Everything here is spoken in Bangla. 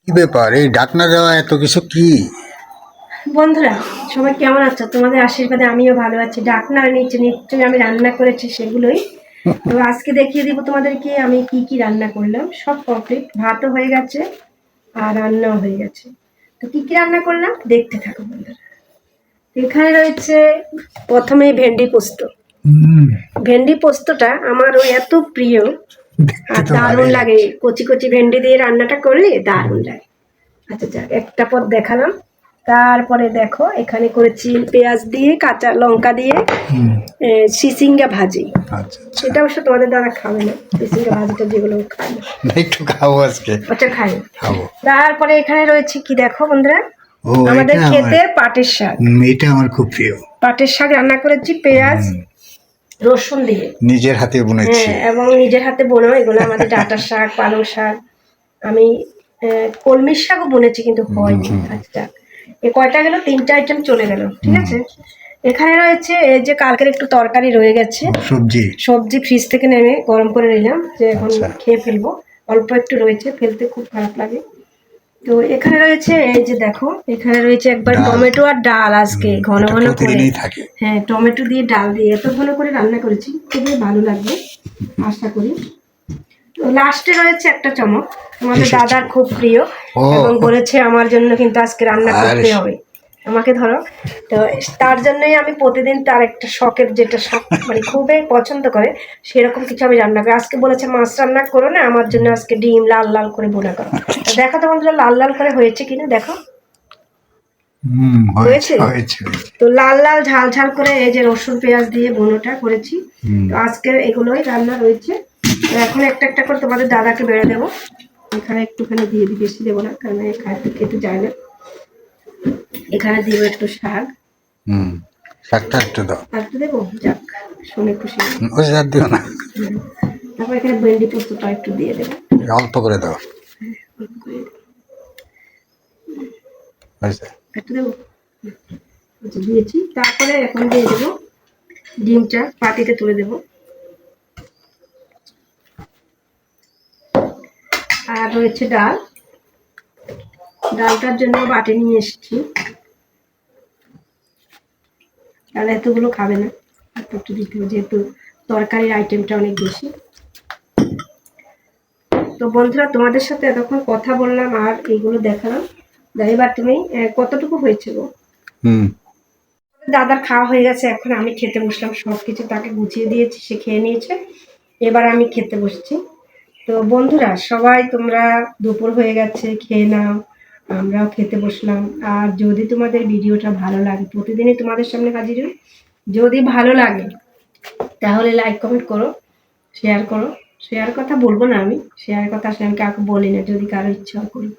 কি ব্যাপার, এই ডাকনা দেওয়া এত কিছু কি? বন্ধুরা, সবাই কেমন আছো? তোমাদের আশীর্বাদে আমিও ভালো আছি। ডাকনার নিচে নিশ্চয়ই আমি রান্না করেছি সেগুলোই। তো আজকে দেখিয়ে দিব তোমাদেরকে আমি কি কি রান্না করলাম। সব কমপ্লিট, ভাতও হয়ে গেছে আর রান্নাও হয়ে গেছে। তো কি কি রান্না করলাম দেখতে থাকো বন্ধুরা। এখানে রয়েছে প্রথমে ভেন্ডি পোস্ত। ভেন্ডি পোস্তটা আমার ওই এত প্রিয় দেখতে আর তো দারুণ ভালোই লাগে। লাগছে। কচি কচি ভেন্ডি দিয়ে রান্নাটা করলে দারুণ লাগে। আচ্ছা যাক, একটা পদ দেখালাম। তারপরে দেখো এখানে করেছি পেঁয়াজ দিয়ে কাঁচা লঙ্কা দিয়ে সিসিঙ্গা ভাজি। আচ্ছা আচ্ছা, সেটা অবশ্য তোমাদের দ্বারা খাবে না, সিসিঙ্গা ভাজিটা যেগুলো খায় না না একটু খাবো আজকে। ওটা খায়। খাবো। তারপরে এখানে রয়েছে কি দেখো বন্ধুরা, ও আমাদের এটা আমার, খেতে পাটের শাক। এটা আমার খুব প্রিয়। পাটের শাক রান্না করেছি পেঁয়াজ রসুন দিয়ে। নিজের হাতে বুনেছি। হ্যাঁ, এবং নিজের হাতে বোনা। এগুলো আমাদের ডাঁটার শাক, পালং শাক, আমি কলমির শাকও বুনেছি কিন্তু হয়নি। আচ্ছা, এ কয়টা গেল, 3টা আইটেম চলে গেল। ঠিক আছে, এখানে রয়েছে এই যে কালকের একটু তরকারি রয়ে গেছে, সবজি। সবজি ফ্রিজ থেকে নেমে গরম করে নিলাম, যে এখন আচ্ছা। খেয়ে ফেলবো। অল্প একটু রয়েছে, ফেলতে খুব খারাপ লাগে। তো এখানে রয়েছে এই যে দেখো, এখানে রয়েছে একবার ডাল। টমেটো আর ডাল আজকে ঘন এটা ঘন করে। প্রতিদিনই থাকে। হ্যাঁ, টমেটো দিয়ে ডাল দিয়ে এত ঘন করে রান্না করেছি, খুবই ভালো লাগবে আশা করি। তো লাস্টে রয়েছে একটা চমক, আমাদের কিসের দাদার চমক? খুব প্রিয়, ও। এবং বলেছে আমার জন্য কিন্তু আজকে রান্না করতে আরে হবে। আমাকে ধরো। তো তার জন্যই আমি প্রতিদিন তার একটা শখের, যেটা শখ মানে খুবই পছন্দ করে সেরকম কিছু আমি রান্না করি। আজকে বলেছে মাছ রান্না করো না, আমার জন্য আজকে ডিম লাল লাল করে বোনা করো। তো দেখো তো বন্ধুরা, লাল লাল করে হয়েছে কিনা দেখো। হয়েছে হয়েছে। হয়েছে। তো লাল লাল ঝাল ঝাল করে এই যে রসুন পেঁয়াজ দিয়ে বোনোটা করেছি। তো আজকের এগুলোই রান্না রয়েছে। তো এখন একটা একটা করে তোমাদের দাদাকে বেড়ে দেবো। এখানে একটুখানি দিয়ে দিই, বেশি দেবো না কারণ খাইতে খেতে যায় না। এখানে দিব একটু শাক। শাকটা একটু দাও। আর একটু দেবো, যাক শুনে খুশি। ওই আর দিও না, তারপর এখানে ভেন্ডি পোস্তটা একটু দিয়ে দেবো। অল্প করে দাও। অল্প করে হয়েছে। একটু দেবো। আচ্ছা, দিয়েছি। তারপরে এখন দিয়ে দেবো ডিমটা, পাতিতে তুলে দেবো। আর রয়েছে ডাল, ডালটার জন্য বাটি নিয়ে এসেছি। ডাল এতগুলো খাবে না, একটু একটু দিতে হবে যেহেতু তরকারির আইটেমটা অনেক বেশি। তো বন্ধুরা, তোমাদের সাথে এতক্ষণ কথা বললাম আর এইগুলো দেখালাম। এবার তুমি কতটুকু হয়েছে গো? দাদার খাওয়া হয়ে গেছে, এখন আমি খেতে বসলাম। সবকিছু তাকে গুছিয়ে দিয়েছি, সে খেয়ে নিয়েছে। এবার আমি খেতে বসছি। তো বন্ধুরা সবাই তোমরা, দুপুর হয়ে গেছে, খেয়ে নাও। আমরাও খেতে বসলাম। আর যদি তোমাদের ভিডিওটা ভালো লাগে, প্রতিদিনই তোমাদের সামনে হাজির হই, যদি ভালো লাগে তাহলে লাইক কমেন্ট করো, শেয়ার করো। শেয়ার কথা বলবো না, আমি শেয়ার কথা আসলে আমি কাউকে বলি না, যদি কারো ইচ্ছা করি।